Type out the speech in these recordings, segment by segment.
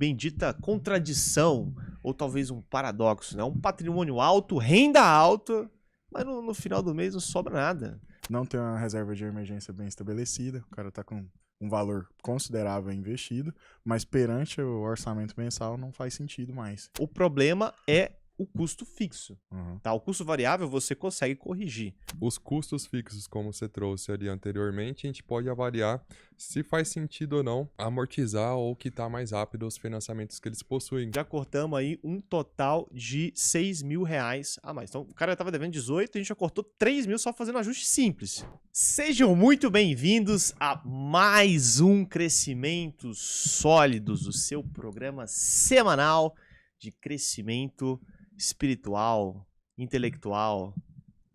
bendita contradição, ou talvez um paradoxo, né? Um patrimônio alto, renda alta, mas no final do mês não sobra nada. Não tem uma reserva de emergência bem estabelecida, o cara tá com um valor considerável investido, mas perante o orçamento mensal não faz sentido mais. O problema é o custo fixo. Uhum. Tá? O custo variável você consegue corrigir. Os custos fixos, como você trouxe ali anteriormente, a gente pode avaliar se faz sentido ou não amortizar ou quitar mais rápido os financiamentos que eles possuem. Já cortamos aí um total de R$6.000 a mais. Então o cara estava devendo 18, a gente já cortou 3 mil só fazendo um ajuste simples. Sejam muito bem-vindos a mais um Crescimentos Sólidos, o seu programa semanal de crescimento espiritual, intelectual,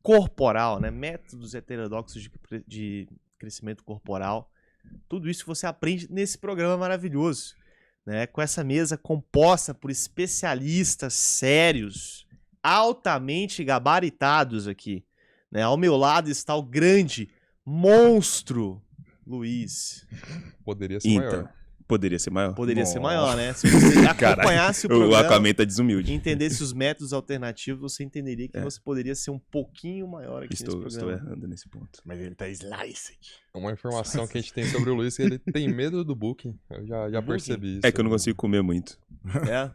corporal, né? Métodos heterodoxos de crescimento corporal. Tudo isso que você aprende nesse programa maravilhoso, né? Com essa mesa composta por especialistas sérios, altamente gabaritados aqui, né? Ao meu lado está o grande monstro Luiz. Poderia ser Então, maior. poderia ser maior. Poderia ser maior, né? Se você acompanhasse o O programa Aquaman tá desumilde. e entendesse os métodos alternativos, você entenderia que você poderia ser um pouquinho maior aqui Estou nesse programa. errando nesse ponto. Mas ele tá sliced. Uma informação que a gente tem sobre o Luiz é que ele tem medo do booking. Eu já Do percebi isso. É que eu não consigo comer muito. É?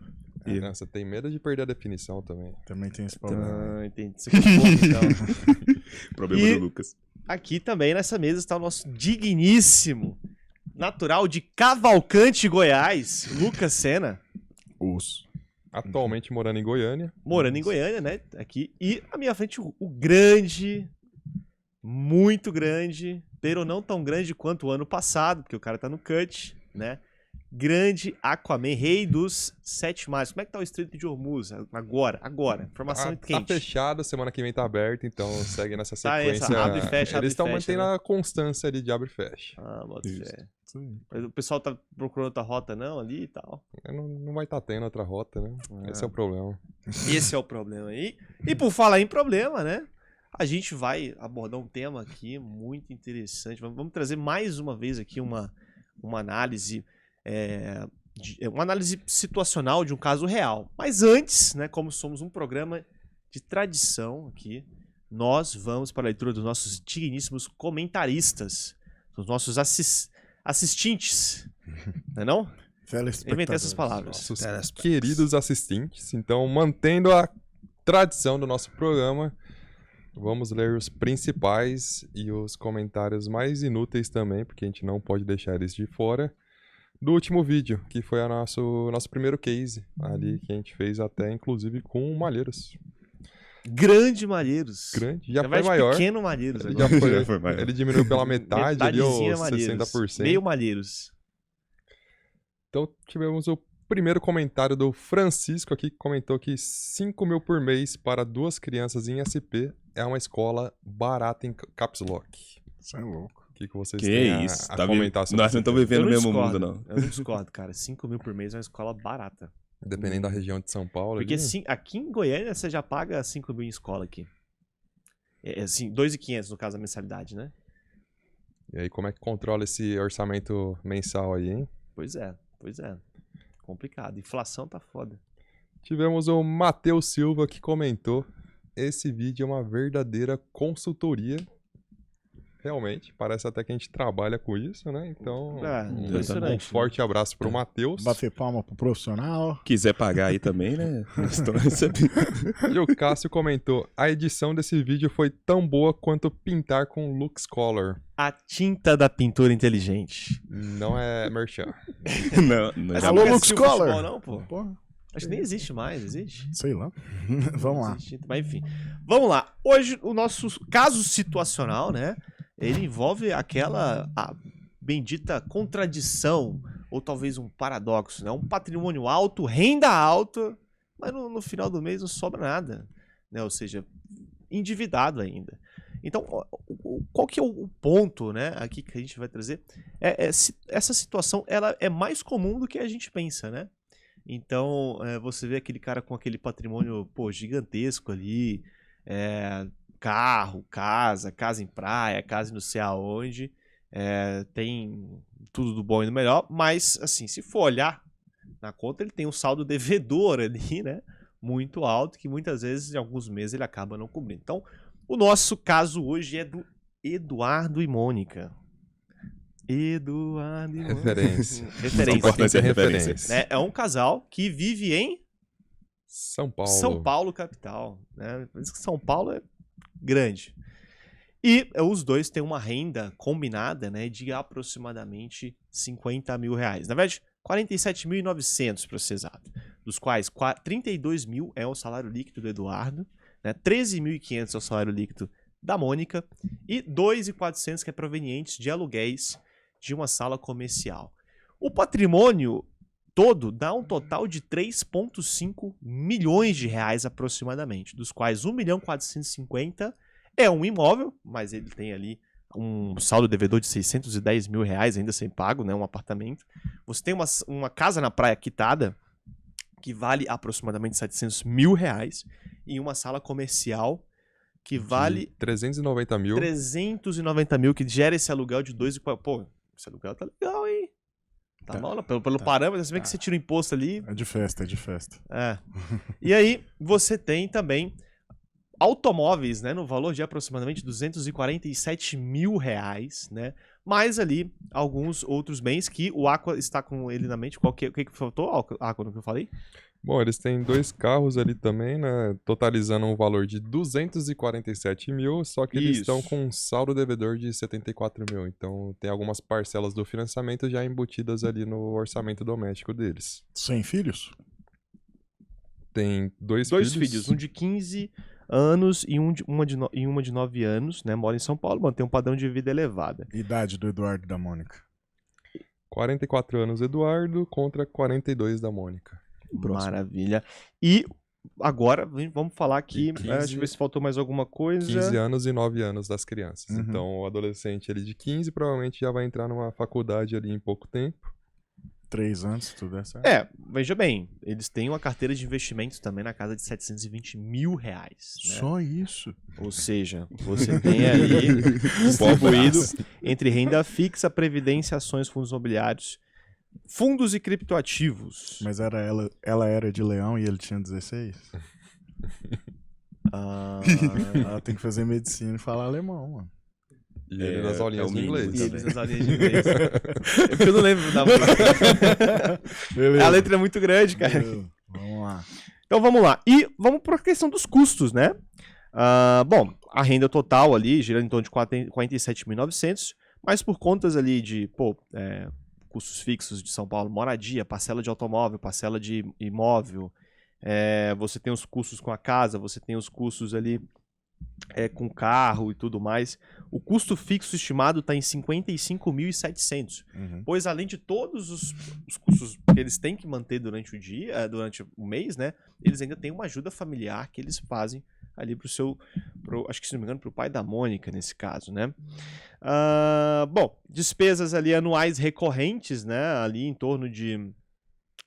Não, você tem medo de perder a definição também. Também tem esse problema. Ah, entendi. Você confunde, então. Problema E- do Lucas. Aqui também nessa mesa está o nosso digníssimo, natural de Cavalcante, Goiás, Lucas Sena. Os. Atualmente morando em Goiânia. Morando em Goiânia, né? Aqui. E à minha frente o grande, muito grande, pero não tão grande quanto o ano passado, porque o cara tá no cut, né? Grande Aquaman, rei dos 7 mares. Como é que tá o Estreito de Hormuz agora? Informação Tá quente. fechado, semana que vem tá aberto, então segue nessa Tá, sequência. essa abre e fecha, abre Eles e estão fecha, mantendo né? a constância ali de abre e fecha. Ah, bota Isso. fé. Sim. Mas o pessoal tá procurando outra rota não ali e tal. Não vai estar tendo outra rota, né? Esse é o problema. Esse é o problema aí. E por falar em problema, né? A gente vai abordar um tema aqui muito interessante. Vamos trazer mais uma vez aqui uma análise, uma análise situacional de um caso real. Mas antes, né, como somos um programa de tradição aqui, nós vamos para a leitura dos nossos digníssimos comentaristas, dos nossos assistentes, não é não? Eu inventei essas palavras. Nossos queridos assistentes. Então, mantendo a tradição do nosso programa, vamos ler os principais e os comentários mais inúteis também, porque a gente não pode deixar eles de fora, do último vídeo, que foi o nosso primeiro case ali, que a gente fez até, inclusive, com o Malheiros. Grande Malheiros. Grande, já Vai foi de maior. pequeno Malheiros Ele, agora. já Já foi maior. ele diminuiu pela metade ali, ou Metadezinha Malheiros. 60%. Meio Malheiros. Então tivemos o primeiro comentário do Francisco aqui, que comentou que 5 mil por mês para 2 crianças em SP é uma escola barata em Caps Lock. Isso é louco. O que vocês Que têm isso? a Tá comentar sobre Nós não estamos vivendo no mesmo mundo, não. Eu não discordo, cara. 5 mil por mês é uma escola barata. Dependendo da região de São Paulo. Porque ali, assim, aqui em Goiânia você já paga 5 mil em escola aqui. É assim, 2.500 no caso da mensalidade, né? E aí como é que controla esse orçamento mensal aí, hein? Pois é. Complicado. Inflação tá foda. Tivemos o Matheus Silva que comentou: esse vídeo é uma verdadeira consultoria. Realmente, parece até que a gente trabalha com isso, né? Então, um impressionante. forte abraço pro Matheus. Bater palma pro profissional. Quiser pagar aí também, né? Estou recebendo. E o Cássio comentou: a edição desse vídeo foi tão boa quanto pintar com Lux Color. A tinta da pintura inteligente. Não é merchan. Não, Mas já Alô, nunca Lux assistiu futebol, Color. não, pô? Porra, Acho que nem existe mais, existe? sei lá. Vamos lá. Existe, mas enfim. Vamos lá. Hoje, o nosso caso situacional, né? Ele envolve a bendita contradição, ou talvez um paradoxo, né? Um patrimônio alto, renda alta, mas no final do mês não sobra nada, né? Ou seja, endividado ainda. Então, qual que é o ponto, né, aqui que a gente vai trazer? Essa situação, ela é mais comum do que a gente pensa, né? Então, você vê aquele cara com aquele patrimônio, pô, gigantesco ali, carro, casa em praia, casa em não sei aonde, tem tudo do bom e do melhor, mas, assim, se for olhar na conta, ele tem um saldo devedor ali, né? Muito alto, que muitas vezes, em alguns meses, ele acaba não cobrindo. Então, o nosso caso hoje é do Eduardo e Mônica. Eduardo e Mônica. Referência. Referência. Importante é Referência. referência. É um casal que vive em São Paulo. São Paulo, capital. Né? Por isso que São Paulo é grande. E os dois têm uma renda combinada, né, de aproximadamente 50 mil reais. Na verdade, 47.900 para ser exato. Dos quais 32 mil é o salário líquido do Eduardo, né, 13.500 é o salário líquido da Mônica e 2.400 que é proveniente de aluguéis de uma sala comercial. O patrimônio todo dá um total de 3,5 milhões de reais aproximadamente, dos quais 1.450.000 é um imóvel, mas ele tem ali um saldo devedor de 610 mil reais ainda sem pago, né, um apartamento. Você tem uma casa na praia quitada, que vale aproximadamente 700 mil reais, e uma sala comercial que vale 390 mil. 390 mil, que gera esse aluguel de 2 e... Pô, esse aluguel tá legal, hein? Tá bom, pelo parâmetro, se bem que você tira o imposto ali... É de festa, é de festa. É. E aí, você tem também automóveis, né, no valor de aproximadamente 247 mil reais, né? Mais ali alguns outros bens que o Aqua está com ele na mente. O que faltou, Aqua, no que eu falei? Bom, eles têm 2 carros ali também, né? Totalizando um valor de 247 mil, só que eles Isso. estão com um saldo devedor de 74 mil. Então tem algumas parcelas do financiamento já embutidas ali no orçamento doméstico deles. Sem filhos? Tem dois Filhos, um de 15 anos e uma de 9 anos, né? Mora em São Paulo, mantém um padrão de vida elevada. Idade do Eduardo e da Mônica. 44 anos Eduardo contra 42 da Mônica. Maravilha. E agora, vamos falar aqui, E 15 deixa eu ver se faltou mais alguma coisa. 15 anos e 9 anos das crianças. Uhum. Então o adolescente ali de 15 provavelmente já vai entrar numa faculdade ali em pouco tempo. 3 anos, tudo é certo. É, veja bem, eles têm uma carteira de investimentos também na casa de 720 mil reais. Né? Só isso. Ou seja, você tem ali distribuído entre renda fixa, previdência, ações, fundos imobiliários, fundos e criptoativos. Mas ela era de Leão e ele tinha 16? Ah, Ela tem que fazer medicina e falar alemão, mano. E ele nas aulinhas o de mínimo inglês. e também. eles nas aulinhas de inglês. É porque eu não lembro da música. Beleza. A letra é muito grande, cara. Beleza. Vamos lá. Então vamos lá. E vamos para a questão dos custos, né? Bom, a renda total ali gira em torno de 47.900, mas por contas ali de, custos fixos de São Paulo, moradia, parcela de automóvel, parcela de imóvel, você tem os custos com a casa, você tem os custos ali com carro e tudo mais. O custo fixo estimado está em 55.700, Uhum. pois além de todos os custos que eles têm que manter durante o dia, durante o mês, né, eles ainda têm uma ajuda familiar que eles fazem ali acho que se não me engano, pro pai da Mônica nesse caso, né. Bom, despesas ali anuais recorrentes, né, ali em torno de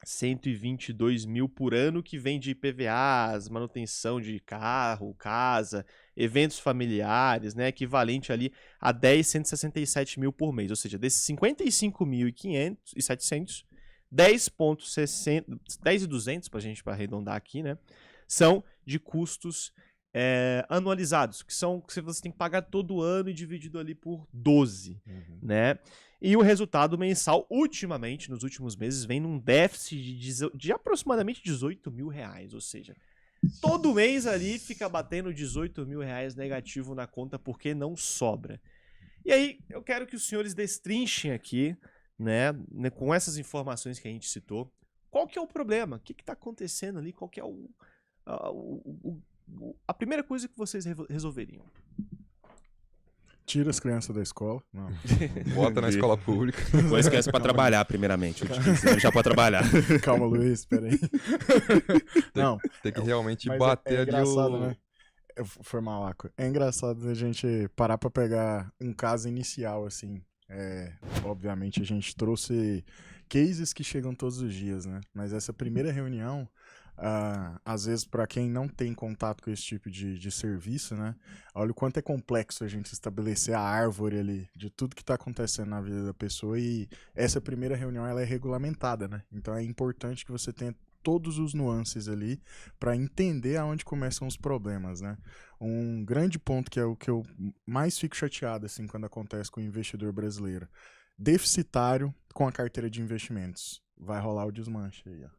122 mil por ano, que vem de IPVAs, manutenção de carro, casa, eventos familiares, né, equivalente ali a 167 mil por mês. Ou seja, desses 55.700, 10.200 para arredondar aqui, né, são de custos anualizados, que você tem que pagar todo ano e dividido ali por 12, né? E o resultado mensal, ultimamente, nos últimos meses, vem num déficit de aproximadamente 18 mil reais. Ou seja, todo mês ali fica batendo 18 mil reais negativo na conta porque não sobra. E aí, eu quero que os senhores destrinchem aqui, né, com essas informações que a gente citou, qual que é o problema? O que está acontecendo ali? Qual que é a primeira coisa que vocês resolveriam? Tira as crianças da escola. Não. Bota na escola pública. Ou esquece pra trabalhar, primeiramente. Já pode trabalhar. Calma, Luiz, peraí. Não, Tem que realmente mas bater é ali engraçado, o... né? Foi malaco. É engraçado a gente parar pra pegar um caso inicial, assim. Obviamente a gente trouxe cases que chegam todos os dias, né? Mas essa primeira reunião, às vezes para quem não tem contato com esse tipo de serviço, né? Olha o quanto é complexo a gente estabelecer a árvore ali de tudo que está acontecendo na vida da pessoa, e essa primeira reunião ela é regulamentada, né? Então é importante que você tenha todos os nuances ali para entender aonde começam os problemas, né? Um grande ponto que é o que eu mais fico chateado assim quando acontece com o investidor brasileiro, deficitário com a carteira de investimentos, vai rolar o desmanche aí, ó.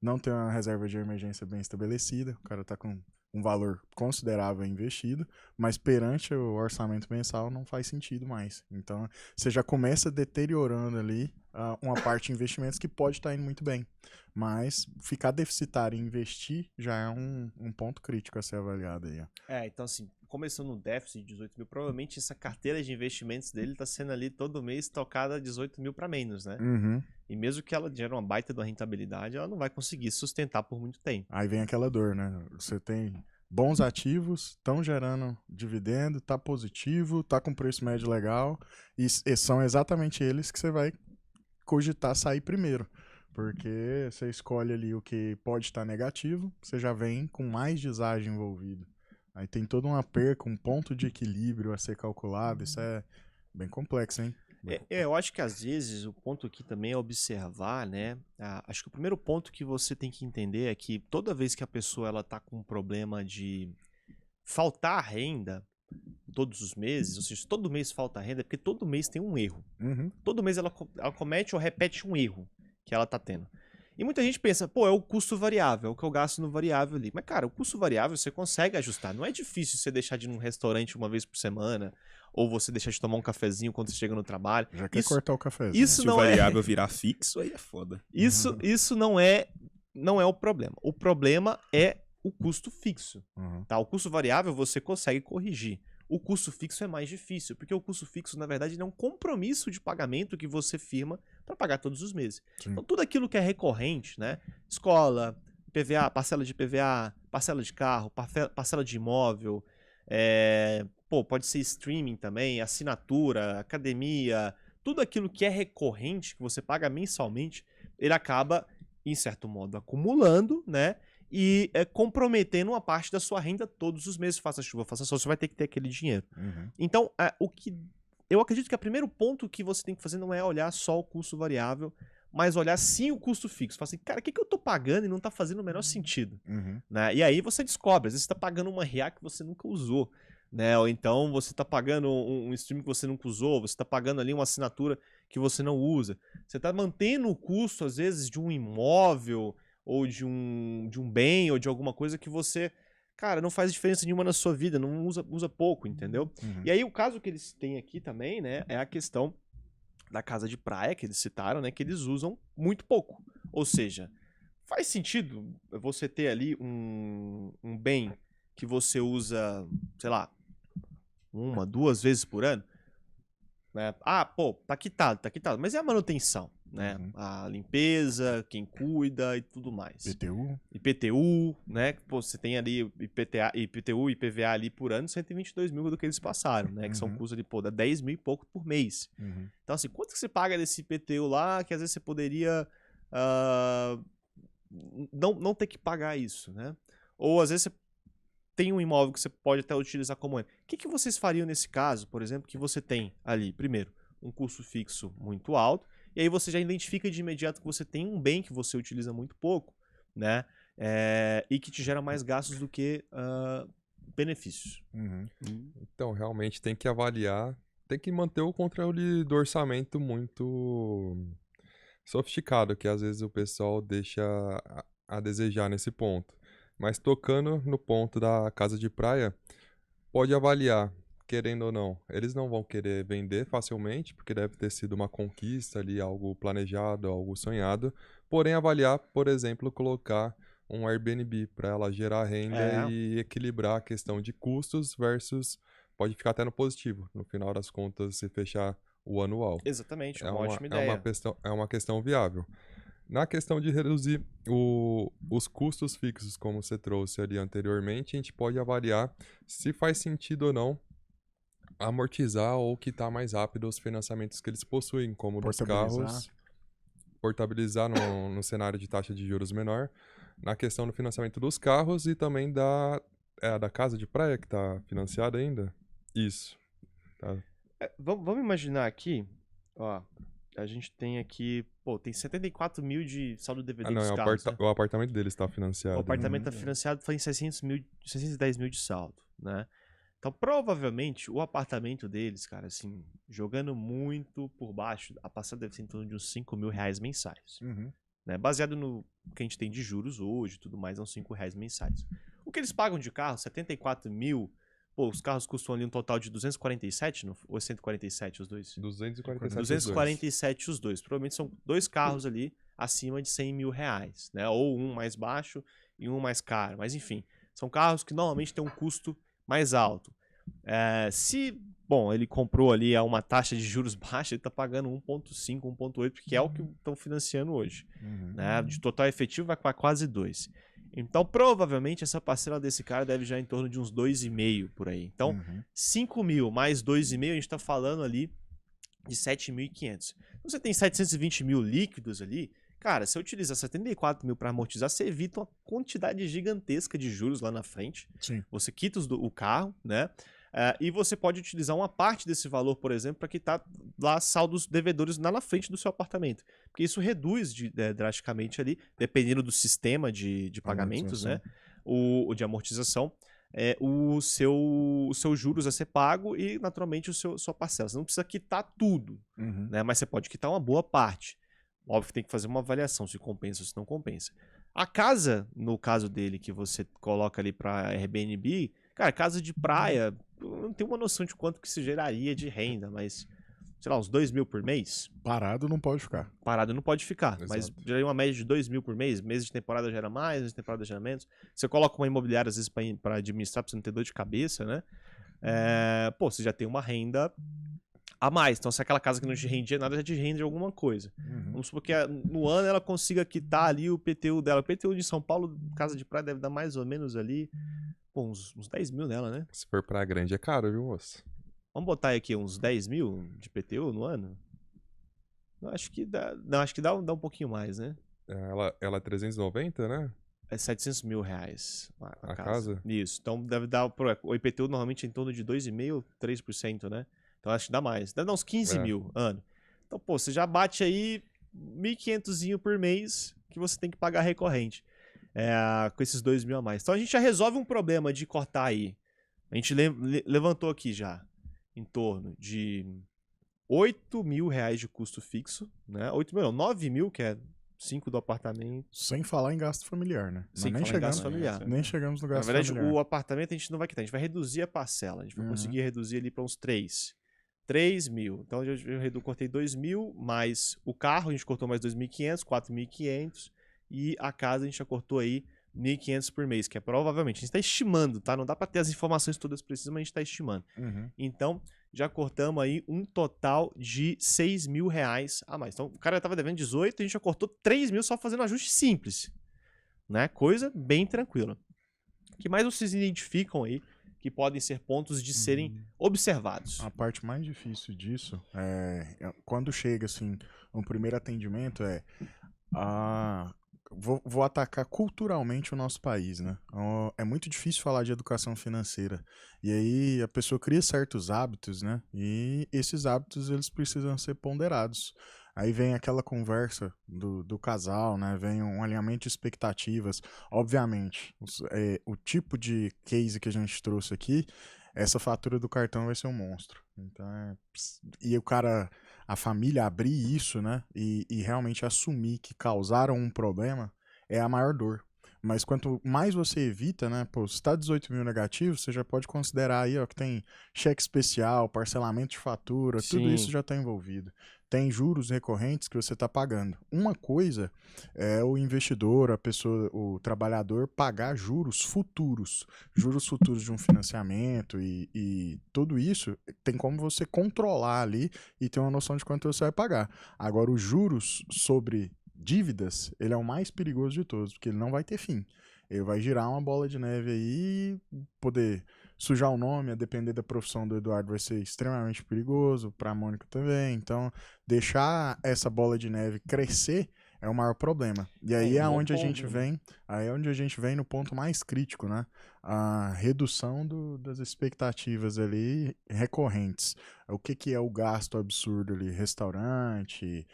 Não tem uma reserva de emergência bem estabelecida, o cara tá com um valor considerável investido, mas perante o orçamento mensal não faz sentido mais. Então, você já começa deteriorando ali uma parte de investimentos que pode estar indo muito bem. Mas ficar deficitário e investir já é um ponto crítico a ser avaliado aí. Ó. Então assim, começando no déficit de 18 mil, provavelmente essa carteira de investimentos dele tá sendo ali todo mês tocada 18 mil para menos, né? Uhum. E mesmo que ela gere uma baita de uma rentabilidade, ela não vai conseguir sustentar por muito tempo. Aí vem aquela dor, né? Você tem bons ativos, estão gerando dividendo, tá positivo, tá com preço médio legal, e são exatamente eles que você vai cogitar sair primeiro. Porque você escolhe ali o que pode estar negativo, você já vem com mais deságio envolvido. Aí tem toda uma perca, um ponto de equilíbrio a ser calculado, isso é bem complexo, hein? Eu acho que às vezes o ponto aqui também é observar, né? Acho que o primeiro ponto que você tem que entender é que toda vez que a pessoa ela tá com um problema de faltar renda todos os meses, ou seja, todo mês falta renda, é porque todo mês tem um erro. Uhum. Todo mês ela comete ou repete um erro que ela tá tendo. E muita gente pensa, pô, é o custo variável, é o que eu gasto no variável ali. Mas, cara, o custo variável você consegue ajustar. Não é difícil você deixar de ir num restaurante uma vez por semana, ou você deixar de tomar um cafezinho quando você chega no trabalho. Já quer cortar o café. Isso Se não o variável virar fixo, aí é foda. Isso não é o problema. O problema é o custo fixo. Uhum. Tá? O custo variável você consegue corrigir. O custo fixo é mais difícil, porque o custo fixo, na verdade, ele é um compromisso de pagamento que você firma para pagar todos os meses. Sim. Então, tudo aquilo que é recorrente, né? Escola, PVA, parcela de PVA, parcela de carro, parcela de imóvel, pode ser streaming também, assinatura, academia, tudo aquilo que é recorrente, que você paga mensalmente, ele acaba, em certo modo, acumulando, né? E comprometendo uma parte da sua renda todos os meses. Faça chuva, faça sol, você vai ter que ter aquele dinheiro. Uhum. Então, eu acredito que o primeiro ponto que você tem que fazer não é olhar só o custo variável, mas olhar sim o custo fixo. Fala assim, cara, o que eu tô pagando e não tá fazendo o menor sentido? Uhum. Né? E aí você descobre, às vezes você tá pagando uma RA que você nunca usou, né? Ou então você tá pagando um stream que você nunca usou, você tá pagando ali uma assinatura que você não usa. Você tá mantendo o custo, às vezes, de um imóvel, ou de um bem, ou de alguma coisa que você, cara, não faz diferença nenhuma na sua vida, não usa pouco, entendeu? Uhum. E aí o caso que eles têm aqui também, né, é a questão da casa de praia, que eles citaram, né, que eles usam muito pouco. Ou seja, faz sentido você ter ali um bem que você usa, sei lá, 1, 2 vezes por ano? Né? Tá quitado. Mas e a manutenção? Né? Uhum. A limpeza, quem cuida e tudo mais. PTU. IPTU, né? Pô, você tem ali IPTU e IPVA ali por ano, 122 mil do que eles passaram, né? Que são Uhum. custos de, dá 10 mil e pouco por mês. Uhum. Então, assim, quanto que você paga desse IPTU lá, que às vezes você poderia não ter que pagar isso, né? Ou às vezes você tem um imóvel que você pode até utilizar como é. O que vocês fariam nesse caso, por exemplo, que você tem ali, primeiro, um custo fixo muito alto, e aí você já identifica de imediato que você tem um bem que você utiliza muito pouco, né? E que te gera mais gastos do que benefícios. Uhum. Então, realmente tem que avaliar, tem que manter o controle do orçamento muito sofisticado, que às vezes o pessoal deixa a desejar nesse ponto. Mas tocando no ponto da casa de praia, pode avaliar, querendo ou não. Eles não vão querer vender facilmente, porque deve ter sido uma conquista ali, algo planejado, algo sonhado. Porém, avaliar, por exemplo, colocar um Airbnb para ela gerar renda e equilibrar a questão de custos versus pode ficar até no positivo, no final das contas, se fechar o anual. Exatamente, uma ótima ideia. É uma questão viável. Na questão de reduzir os custos fixos, como você trouxe ali anteriormente, a gente pode avaliar se faz sentido ou não amortizar ou quitar mais rápido os financiamentos que eles possuem, como dos Portabilizar. carros, portabilizar no cenário de taxa de juros menor, na questão do financiamento dos carros e também da casa de praia que está financiada ainda. Isso. Tá. Vamos imaginar aqui, ó, a gente tem aqui, pô, tem 74 mil de saldo DVD Não, dos carros, né? o apartamento deles está financiado. O apartamento tá financiado, foi em 610 mil de saldo, né? Então, provavelmente, o apartamento deles, cara, assim, jogando muito por baixo, a passada deve ser em torno de uns 5 mil reais mensais. Uhum. Né? Baseado no que a gente tem de juros hoje e tudo mais, são 5 reais mensais. O que eles pagam de carro, 74 mil, pô, os carros custam ali um total de 247, ou 147 os dois? 247 247 os dois. Provavelmente são dois carros ali acima de 100 mil reais, né? Ou um mais baixo e um mais caro. Mas enfim, são carros que normalmente têm um custo mais alto. Bom, ele comprou ali a uma taxa de juros baixa, ele está pagando 1,5, 1,8, que é o que estão financiando hoje. Uhum. Né? De total efetivo vai para quase 2. Então, provavelmente, essa parcela desse cara deve já em torno de uns 2,5 por aí. Então, Uhum. 5 mil mais 2,5, a gente está falando ali de 7.500. Então, você tem 720 mil líquidos ali. Cara, se eu utilizar 74 mil para amortizar, você evita uma quantidade gigantesca de juros lá na frente. Sim. Você quita o carro, né? E você pode utilizar uma parte desse valor, por exemplo, para quitar lá saldos devedores lá na frente do seu apartamento. Porque isso reduz drasticamente ali, dependendo do sistema de pagamentos, né? O de amortização, o seu juros a ser pago e, naturalmente, sua parcela. Você não precisa quitar tudo, Uhum. né? Mas você pode quitar uma boa parte. Óbvio que tem que fazer uma avaliação se compensa ou se não compensa. A casa, no caso dele, que você coloca ali para Airbnb, cara, casa de praia, eu não tenho uma noção de quanto que se geraria de renda, mas, sei lá, uns 2 mil por mês? Parado não pode ficar. Parado não pode ficar, Exato. mas geraria uma média de 2 mil por mês. Meses de temporada gera mais, meses de temporada gera menos. Você coloca uma imobiliária, às vezes, para administrar, pra você não ter dor de cabeça, né? Você já tem uma renda a mais. Então, se aquela casa que não te rendia nada, já te rende alguma coisa. Uhum. Vamos supor que no ano ela consiga quitar ali o PTU dela. O PTU de São Paulo, casa de praia, deve dar mais ou menos ali uns 10 mil nela, né? Se for pra grande é caro, viu, moço? Vamos botar aqui uns 10 mil de PTU no ano? Eu acho que dá. Não, acho que dá um pouquinho mais, né? Ela é 390, né? É 700 mil reais a A casa. casa? Isso. Então deve dar. O IPTU normalmente é em torno de 2,5%, 3%, né? Então acho que dá mais. Deve dar uns 15 mil ano. Então, pô, você já bate aí 1.500 por mês que você tem que pagar recorrente. Com esses 2 mil a mais. Então a gente já resolve um problema de cortar aí. A gente levantou aqui já em torno de 8 mil reais de custo fixo, né? 8 mil não, 9 mil, que é 5 do apartamento. Sem falar em gasto familiar, né? Sem nem falar em gasto chegamos, familiar. nem chegamos no Na gasto verdade, familiar. o apartamento a gente não vai quitar, a gente vai reduzir a parcela. A gente vai Uhum. conseguir reduzir ali para uns 3 mil. Então eu cortei 2 mil, mais o carro a gente cortou mais 2.500, 4.500. E a casa a gente já cortou aí 1.500 por mês, que é provavelmente. A gente está estimando, tá? Não dá para ter as informações todas precisas, mas a gente está estimando. Uhum. Então, já cortamos aí um total de 6 mil reais a mais. Então, o cara estava devendo 18, a gente já cortou 3 mil só fazendo ajuste simples. Né? Coisa bem tranquila. O que mais vocês identificam aí que podem ser pontos de serem observados? A parte mais difícil disso é quando chega assim, um primeiro atendimento vou atacar culturalmente o nosso país, né? É muito difícil falar de educação financeira. E aí a pessoa cria certos hábitos, né? E esses hábitos eles precisam ser ponderados. Aí vem aquela conversa do casal, né? Vem um alinhamento de expectativas. Obviamente, o tipo de case que a gente trouxe aqui, essa fatura do cartão vai ser um monstro. Então, e o cara, a família abrir isso, né? E realmente assumir que causaram um problema é a maior dor. Mas quanto mais você evita, né? Pô, se tá 18 mil negativo, você já pode considerar aí, ó, que tem cheque especial, parcelamento de fatura, tudo isso já tá envolvido. Tem juros recorrentes que você está pagando. Uma coisa é o investidor, a pessoa, o trabalhador pagar juros futuros de um financiamento e tudo isso tem como você controlar ali e ter uma noção de quanto você vai pagar. Agora, os juros sobre dívidas, ele é o mais perigoso de todos, porque ele não vai ter fim. Ele vai girar uma bola de neve aí e poder sujar o nome, a depender da profissão do Eduardo, vai ser extremamente perigoso, para a Mônica também. Então, deixar essa bola de neve crescer é o maior problema. E aí é onde a gente vem, aí é onde a gente vem no ponto mais crítico, né? A redução das expectativas ali recorrentes. O que é o gasto absurdo ali? Restaurante,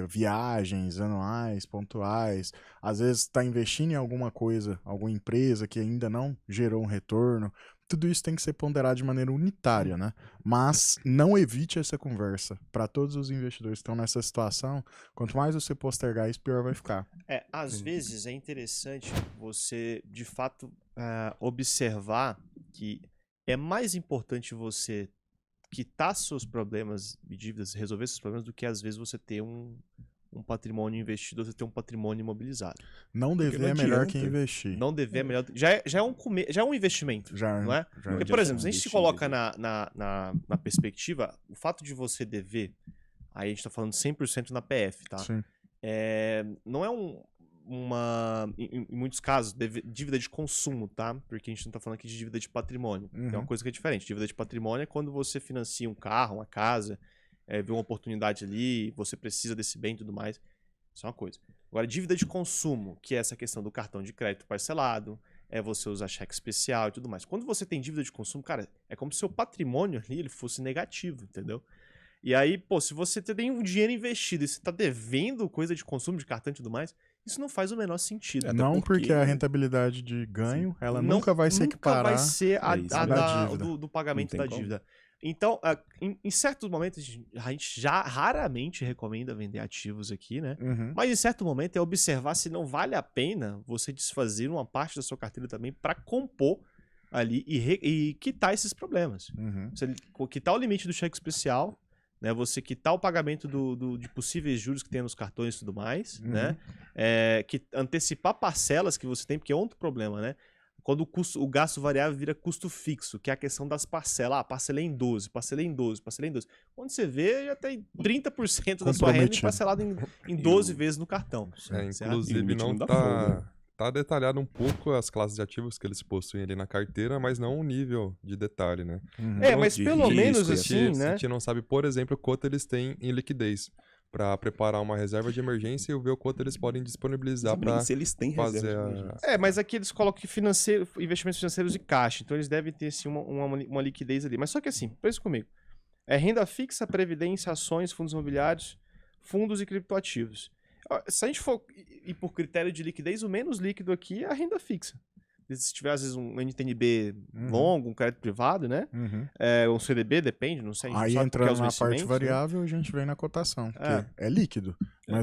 viagens anuais, pontuais. Às vezes está investindo em alguma coisa, alguma empresa que ainda não gerou um retorno. Tudo isso tem que ser ponderado de maneira unitária, né? Mas não evite essa conversa. Para todos os investidores que estão nessa situação, quanto mais você postergar isso, pior vai ficar. Às vezes é interessante você, de fato, observar que é mais importante você quitar seus problemas e dívidas, resolver seus problemas, do que às vezes você ter um patrimônio investido, você ter um patrimônio imobilizado. Não dever é melhor que investir. Não dever é melhor. Já é um investimento, não é? Porque, por exemplo, se a gente se coloca na perspectiva, o fato de você dever, aí a gente tá falando 100% na PF, tá? Sim. Não é em muitos casos, dívida de consumo, tá? Porque a gente não tá falando aqui de dívida de patrimônio. Tem uma coisa que é diferente. Dívida de patrimônio é quando você financia um carro, uma casa, vê uma oportunidade ali, você precisa desse bem e tudo mais. Isso é uma coisa. Agora, dívida de consumo, que é essa questão do cartão de crédito parcelado, você usar cheque especial e tudo mais. Quando você tem dívida de consumo, cara, é como se o seu patrimônio ali ele fosse negativo, entendeu? E aí, pô, se você tem um dinheiro investido e você tá devendo coisa de consumo, de cartão e tudo mais, isso não faz o menor sentido. Não porque a rentabilidade de ganho, ela nunca vai se equiparar. Nunca vai ser da dívida. do pagamento da dívida. Então, em certos momentos, a gente já raramente recomenda vender ativos aqui, né? Mas em certo momento é observar se não vale a pena você desfazer uma parte da sua carteira também para compor ali e quitar esses problemas. Você quitar o limite do cheque especial, né? Você quitar o pagamento de possíveis juros que tem nos cartões e tudo mais, né? Antecipar parcelas que você tem, porque é outro problema, né? Quando o gasto variável vira custo fixo, que é a questão das parcelas. Parcelei em 12, parcelei em 12, parcelei em 12. Quando você vê, já tem 30% da sua renda parcelada em 12 vezes no cartão. Inclusive, não tá detalhado um pouco as classes de ativos que eles possuem ali na carteira, mas não o nível de detalhe, né? Mas pelo menos assim, né? A gente não sabe, por exemplo, quanto eles têm em liquidez para preparar uma reserva de emergência e ver o quanto eles podem disponibilizar para se eles têm fazer mas aqui eles colocam investimentos financeiros e caixa, então eles devem ter sim uma liquidez ali. Mas só que assim, pensa comigo, renda fixa, previdência, ações, fundos imobiliários, fundos e criptoativos. Se a gente for ir por critério de liquidez, o menos líquido aqui é a renda fixa. Se tiver, às vezes, um NTNB longo, um crédito privado, né? Um CDB, depende, não sei. Aí entrando na parte variável, né? A gente vem na cotação, que é líquido.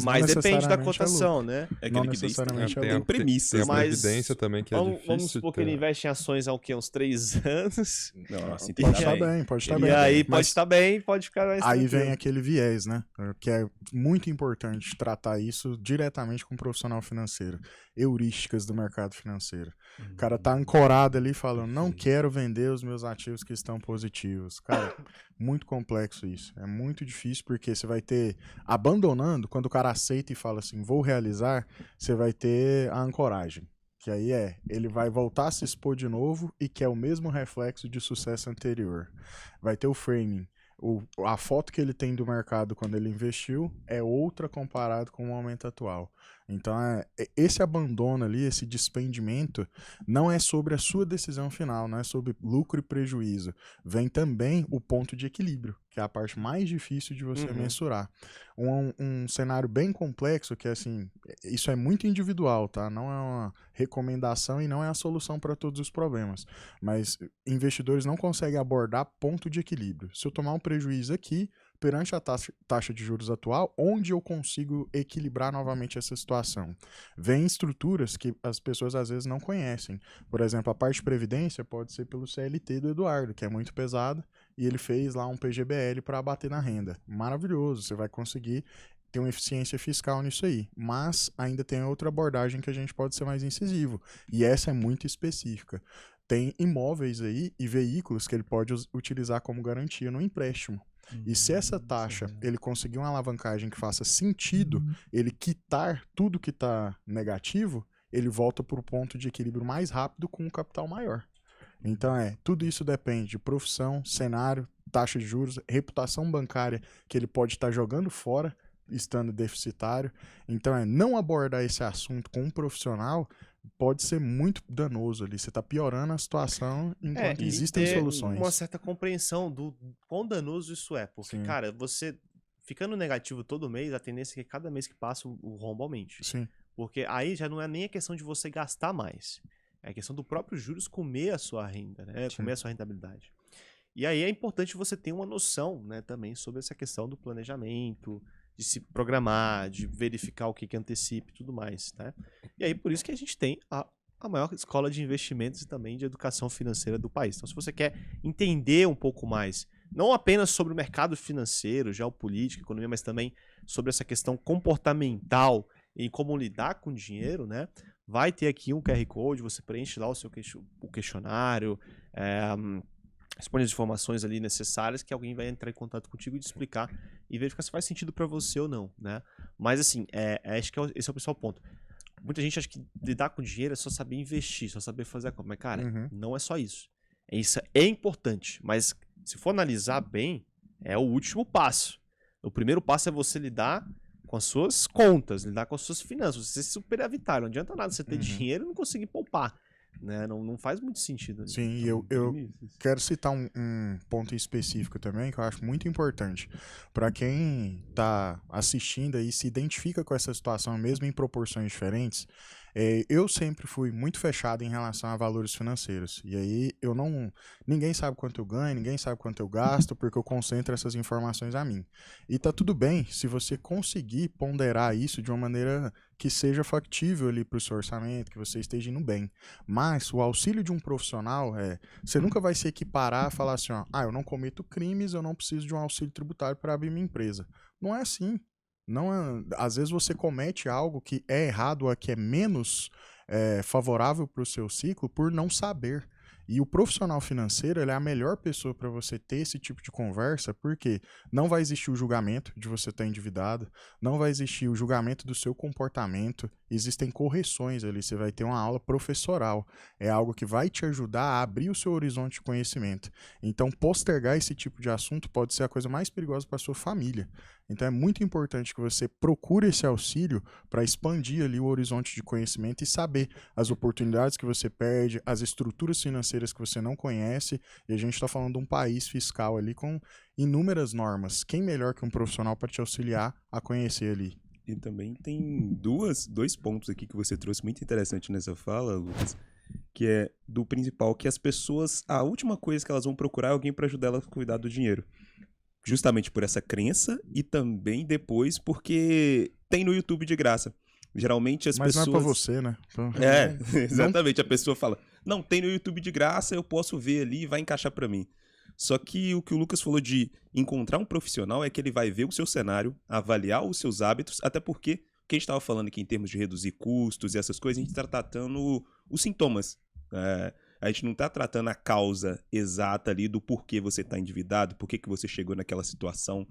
Mas depende da cotação, né? É que a liquidez tem premissas. Tem a previdência também, que é difícil. Vamos supor que ele investe em ações há uns 3 anos. Nossa, pode estar bem, pode estar bem. E aí pode estar bem, pode ficar mais aí tranquilo. vem aquele viés, né? Que é muito importante tratar isso diretamente com um profissional financeiro. Heurísticas do mercado financeiro. O cara tá ancorado ali falando, não quero vender os meus ativos que estão positivos. Cara, muito complexo isso. É muito difícil porque você vai ter, abandonando, quando o cara aceita e fala assim, vou realizar, você vai ter a ancoragem. Que aí ele vai voltar a se expor de novo e que é o mesmo reflexo de sucesso anterior. Vai ter o framing. A foto que ele tem do mercado quando ele investiu é outra comparado com o momento atual. Então, esse abandono ali, esse despendimento, não é sobre a sua decisão final, não é sobre lucro e prejuízo. Vem também o ponto de equilíbrio, que é a parte mais difícil de você mensurar. Um cenário bem complexo, que assim, isso é muito individual, tá? Não é uma recomendação e não é a solução para todos os problemas. Mas investidores não conseguem abordar ponto de equilíbrio. Se eu tomar um prejuízo aqui, perante a taxa de juros atual, onde eu consigo equilibrar novamente essa situação? Vem estruturas que as pessoas às vezes não conhecem. Por exemplo, a parte de previdência pode ser pelo CLT do Eduardo, que é muito pesado, e ele fez lá um PGBL para abater na renda. Maravilhoso, você vai conseguir ter uma eficiência fiscal nisso aí. Mas ainda tem outra abordagem que a gente pode ser mais incisivo, e essa é muito específica. Tem imóveis aí e veículos que ele pode utilizar como garantia no empréstimo. E se essa taxa, ele conseguir uma alavancagem que faça sentido, ele quitar tudo que está negativo, ele volta para o ponto de equilíbrio mais rápido com um capital maior. Então tudo isso depende de profissão, cenário, taxa de juros, reputação bancária que ele pode estar jogando fora, estando deficitário. Então não abordar esse assunto com um profissional pode ser muito danoso ali. Você está piorando a situação enquanto e existem ter soluções. uma certa compreensão do quão danoso isso é. Porque, Sim. cara, você ficando negativo todo mês, a tendência é que cada mês que passa o rombo aumente. Sim. Porque aí já não é nem a questão de você gastar mais. É a questão do próprio juros comer a sua renda, né? Sim. Comer a sua rentabilidade. E aí é importante você ter uma noção, né, também sobre essa questão do planejamento, de se programar, de verificar o que antecipe e tudo mais, né? E aí por isso que a gente tem a maior escola de investimentos e também de educação financeira do país. Então, se você quer entender um pouco mais, não apenas sobre o mercado financeiro, geopolítica, economia, mas também sobre essa questão comportamental e como lidar com o dinheiro, né? Vai ter aqui um QR Code, você preenche lá o questionário, responde as informações ali necessárias que alguém vai entrar em contato contigo e te explicar e verificar se faz sentido para você ou não, né? Mas assim, acho que esse é o principal ponto. Muita gente acha que lidar com dinheiro é só saber investir, só saber fazer a conta. Mas, cara, não é só isso. Isso é importante, mas se for analisar bem, é o último passo. O primeiro passo é você lidar com as suas contas, lidar com as suas finanças, você se superavitar. Não adianta nada você ter dinheiro e não conseguir poupar. Né? Não faz muito sentido. Sim, e eu quero citar um ponto específico também que eu acho muito importante. Para quem está assistindo aí se identifica com essa situação, mesmo em proporções diferentes, eu sempre fui muito fechado em relação a valores financeiros. E aí ninguém sabe quanto eu ganho, ninguém sabe quanto eu gasto, porque eu concentro essas informações a mim. E tá tudo bem se você conseguir ponderar isso de uma maneira que seja factível ali para o seu orçamento, que você esteja indo bem. Mas o auxílio de um profissional você nunca vai se equiparar a falar assim, eu não cometo crimes, eu não preciso de um auxílio tributário para abrir minha empresa. Não é assim. Às vezes você comete algo que é errado ou que é menos favorável para o seu ciclo por não saber. E o profissional financeiro ele é a melhor pessoa para você ter esse tipo de conversa, porque não vai existir o julgamento de você estar endividado, não vai existir o julgamento do seu comportamento, existem correções ali, você vai ter uma aula professoral, é algo que vai te ajudar a abrir o seu horizonte de conhecimento. Então, postergar esse tipo de assunto pode ser a coisa mais perigosa para sua família. Então, é muito importante que você procure esse auxílio para expandir ali o horizonte de conhecimento e saber as oportunidades que você perde, as estruturas financeiras que você não conhece. E a gente está falando de um país fiscal ali com inúmeras normas. Quem melhor que um profissional para te auxiliar a conhecer ali? E também tem dois pontos aqui que você trouxe muito interessante nessa fala, Lucas, que é do principal, que as pessoas, a última coisa que elas vão procurar é alguém para ajudar elas a cuidar do dinheiro. Justamente por essa crença e também depois porque tem no YouTube de graça. Geralmente as pessoas... Mas não é pra você, né? Então, exatamente. A pessoa fala, não, tem no YouTube de graça, eu posso ver ali e vai encaixar pra mim. Só que o Lucas falou de encontrar um profissional é que ele vai ver o seu cenário, avaliar os seus hábitos, até porque o que a gente estava falando aqui em termos de reduzir custos e essas coisas, a gente está tratando os sintomas. A gente não está tratando a causa exata ali do porquê você está endividado, por que você chegou naquela situação.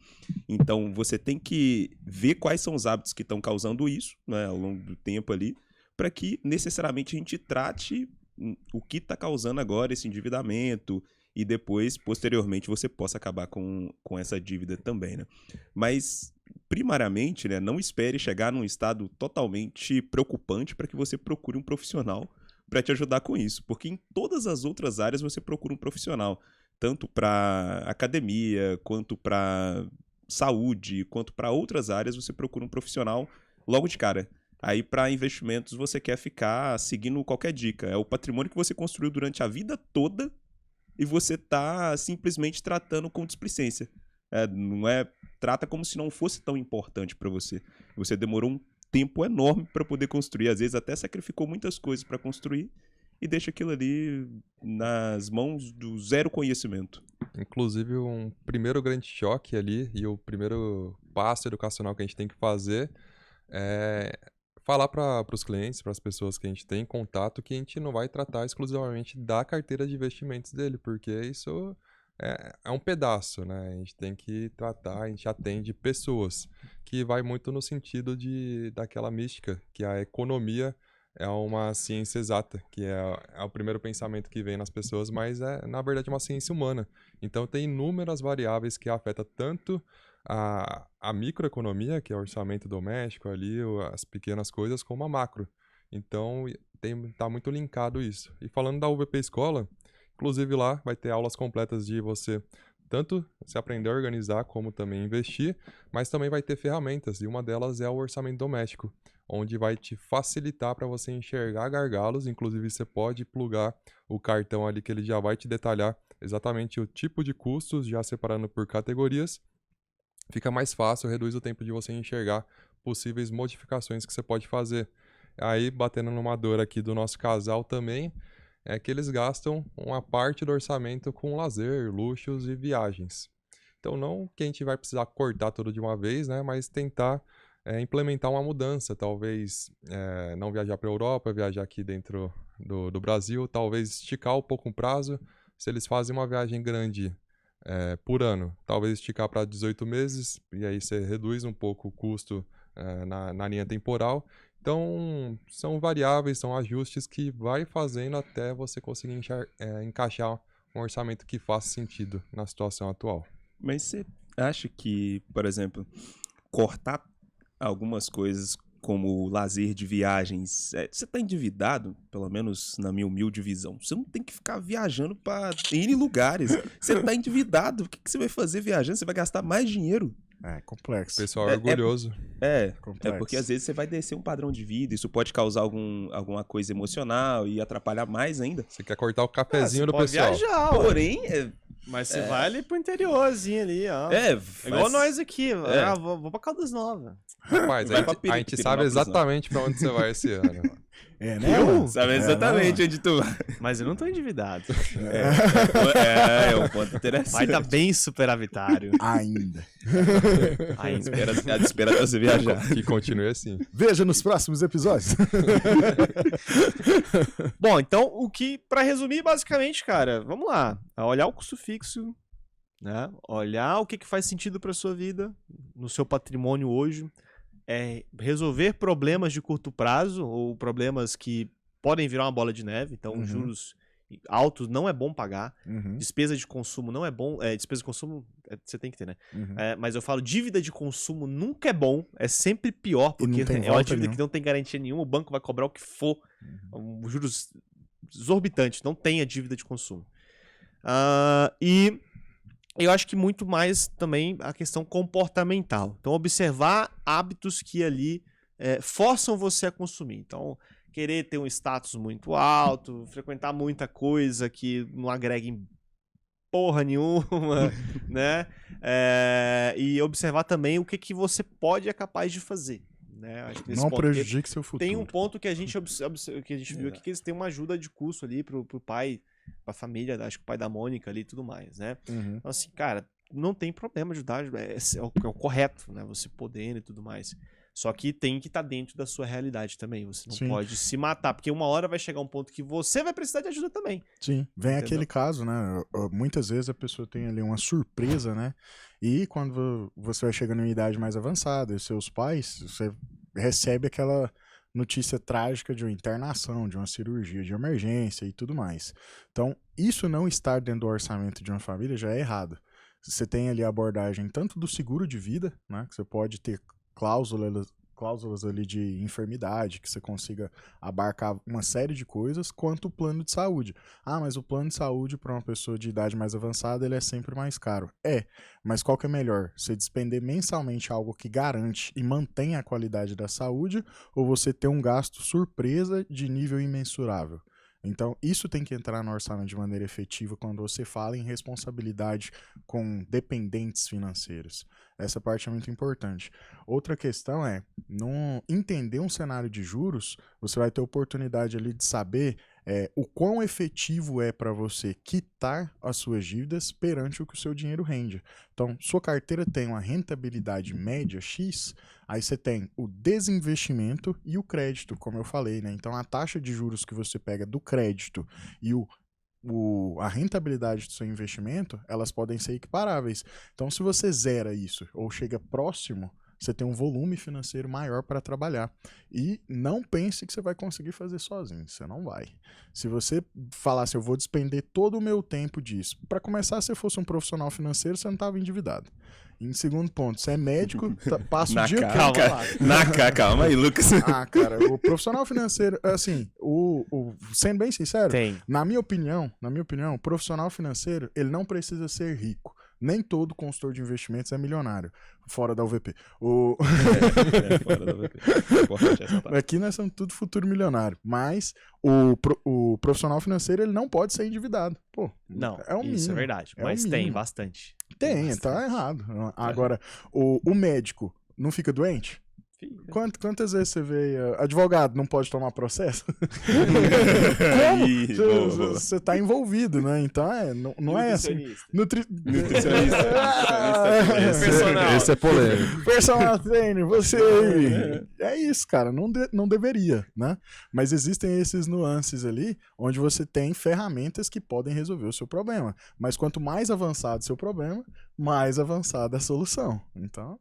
Então, você tem que ver quais são os hábitos que estão causando isso, né, ao longo do tempo ali, para que necessariamente a gente trate o que está causando agora esse endividamento e depois, posteriormente, você possa acabar com essa dívida também, né? Mas, primariamente, né, não espere chegar num estado totalmente preocupante para que você procure um profissional para te ajudar com isso, porque em todas as outras áreas você procura um profissional, tanto para academia, quanto para saúde, quanto para outras áreas você procura um profissional logo de cara. Aí para investimentos você quer ficar seguindo qualquer dica, é o patrimônio que você construiu durante a vida toda e você tá simplesmente tratando com displicência. Trata como se não fosse tão importante para você. Você demorou um tempo enorme para poder construir, às vezes até sacrificou muitas coisas para construir e deixa aquilo ali nas mãos do zero conhecimento. Inclusive, um primeiro grande choque ali e o primeiro passo educacional que a gente tem que fazer é falar para os clientes, para as pessoas que a gente tem em contato, que a gente não vai tratar exclusivamente da carteira de investimentos dele, porque isso é um pedaço, né? A gente tem que tratar, a gente atende pessoas, que vai muito no sentido daquela mística, que a economia é uma ciência exata, que é o primeiro pensamento que vem nas pessoas, mas é, na verdade, uma ciência humana. Então, tem inúmeras variáveis que afetam tanto a microeconomia, que é o orçamento doméstico ali, as pequenas coisas, como a macro. Então, tá muito linkado isso. E falando da UVP Escola, inclusive lá vai ter aulas completas de você tanto se aprender a organizar como também investir, mas também vai ter ferramentas, e uma delas é o orçamento doméstico, onde vai te facilitar para você enxergar gargalos. Inclusive você pode plugar o cartão ali que ele já vai te detalhar exatamente o tipo de custos, já separando por categorias. Fica mais fácil, reduz o tempo de você enxergar possíveis modificações que você pode fazer. Aí, batendo numa dor aqui do nosso casal também, é que eles gastam uma parte do orçamento com lazer, luxos e viagens. Então, não que a gente vai precisar cortar tudo de uma vez, né? Mas tentar implementar uma mudança. Talvez não viajar para a Europa, viajar aqui dentro do Brasil. Talvez esticar um pouco o prazo. Se eles fazem uma viagem grande por ano, talvez esticar para 18 meses. E aí você reduz um pouco o custo na linha temporal. Então, são variáveis, são ajustes que vai fazendo até você conseguir encaixar um orçamento que faça sentido na situação atual. Mas você acha que, por exemplo, cortar algumas coisas como lazer de viagens, você tá endividado, pelo menos na minha humilde visão. Você não tem que ficar viajando para N lugares. Você tá endividado. O que você vai fazer viajando? Você vai gastar mais dinheiro. É complexo. O pessoal é orgulhoso. Complexo. Porque às vezes você vai descer um padrão de vida, isso pode causar alguma coisa emocional e atrapalhar mais ainda. Você quer cortar o cafezinho do pode pessoal. viajar, Porém, mas você vai ali pro interiorzinho ali, ó. Igual nós aqui. Vou pra Caldas Novas. Rapaz, Vai pra a gente sabe Pirinópolis, exatamente pra onde você vai esse ano. É, né? mano? Sabe exatamente onde tu vai. Mas eu não tô endividado. É um ponto interessante. Pai tá bem superavitário. Ainda. Ainda. Espera até você viajar. Que continue assim. Veja nos próximos episódios. Bom, então, pra resumir, basicamente, cara, vamos lá. Olhar o custo fixo, né? Olhar o que faz sentido pra sua vida, no seu patrimônio hoje. Resolver problemas de curto prazo ou problemas que podem virar uma bola de neve. Então, juros altos não é bom pagar. Despesa de consumo não é bom. Despesa de consumo você tem que ter, né? Mas eu falo, dívida de consumo nunca é bom. É sempre pior, porque é uma dívida que não tem garantia nenhuma. O banco vai cobrar o que for. Juros exorbitantes. Não tem a dívida de consumo. E eu acho que muito mais também a questão comportamental. Então, observar hábitos que ali forçam você a consumir. Então, querer ter um status muito alto, frequentar muita coisa que não agrega em porra nenhuma, né? E observar também o que você pode e é capaz de fazer. Né? Acho que não prejudique seu futuro. Tem um ponto que a gente viu aqui, que eles têm uma ajuda de custo ali pro pai, pra família, acho que o pai da Mônica ali e tudo mais, né? Então, assim, cara, não tem problema ajudar, é o correto, né? Você podendo e tudo mais. Só que tem que estar dentro da sua realidade também. Você não pode se matar, porque uma hora vai chegar um ponto que você vai precisar de ajuda também. Sim, vem aquele caso, né? Muitas vezes a pessoa tem ali uma surpresa, né? E quando você vai chegando em idade mais avançada, e seus pais, você recebe aquela notícia trágica de uma internação, de uma cirurgia de emergência e tudo mais. Então, isso não estar dentro do orçamento de uma família já é errado. Você tem ali a abordagem tanto do seguro de vida, né? Que você pode ter cláusulas ali de enfermidade, que você consiga abarcar uma série de coisas, quanto o plano de saúde. Mas o plano de saúde para uma pessoa de idade mais avançada, ele é sempre mais caro. Mas qual que é melhor? Você despender mensalmente algo que garante e mantém a qualidade da saúde, ou você ter um gasto surpresa de nível imensurável? Então, isso tem que entrar no orçamento de maneira efetiva quando você fala em responsabilidade com dependentes financeiros. Essa parte é muito importante. Outra questão é, não entender um cenário de juros, você vai ter oportunidade ali de saber o quão efetivo é para você quitar as suas dívidas perante o que o seu dinheiro rende. Então, sua carteira tem uma rentabilidade média X, aí você tem o desinvestimento e o crédito, como eu falei, né? Então, a taxa de juros que você pega do crédito e a rentabilidade do seu investimento, elas podem ser equiparáveis. Então, se você zera isso ou chega próximo você tem um volume financeiro maior para trabalhar. E não pense que você vai conseguir fazer sozinho, você não vai. Se você falasse, eu vou despender todo o meu tempo disso, para começar, se fosse um profissional financeiro, você não estava endividado. Em segundo ponto, você é médico, passa o dia... Calma aí, Lucas. Ah, cara, o profissional financeiro, assim, sendo bem sincero, na minha opinião, o profissional financeiro, ele não precisa ser rico. Nem todo consultor de investimentos é milionário, fora da UVP. Fora da UVP. Aqui nós somos tudo futuro milionário, mas o profissional financeiro, ele não pode ser endividado. Pô, Não, é o isso mínimo, é verdade, é o mas tem mínimo. bastante. Tem, tá errado. Agora, o médico não fica doente? Quantas vezes você vê advogado não pode tomar processo? Como? Você tá envolvido, né? Então não é assim. Nutricionista. Esse é polêmico. Personal trainer, você aí. É isso, cara. Não deveria, né? Mas existem esses nuances ali onde você tem ferramentas que podem resolver o seu problema. Mas quanto mais avançado o seu problema, mais avançada a solução. Então,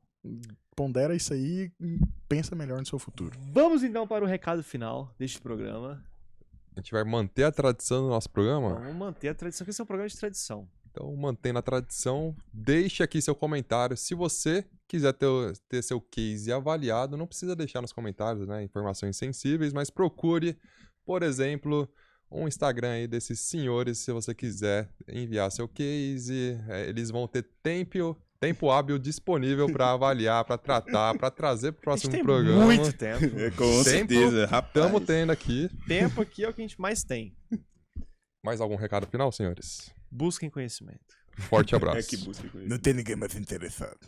pondera isso aí e pensa melhor no seu futuro. Vamos então para o recado final deste programa. A gente vai manter a tradição do nosso programa? Vamos manter a tradição, que esse é um programa de tradição. Então, mantendo a tradição, deixe aqui seu comentário. Se você quiser ter seu case avaliado, não precisa deixar nos comentários, né, informações sensíveis, mas procure, por exemplo, um Instagram aí desses senhores, se você quiser enviar seu case. Eles vão ter tempo hábil disponível para avaliar, para tratar, para trazer para o próximo programa. Muito tempo. Com certeza, rapaz. Estamos tendo aqui. Tempo aqui é o que a gente mais tem. Mais algum recado final, senhores? Busquem conhecimento. Forte abraço. É que busca com isso. Não tem ninguém mais interessado.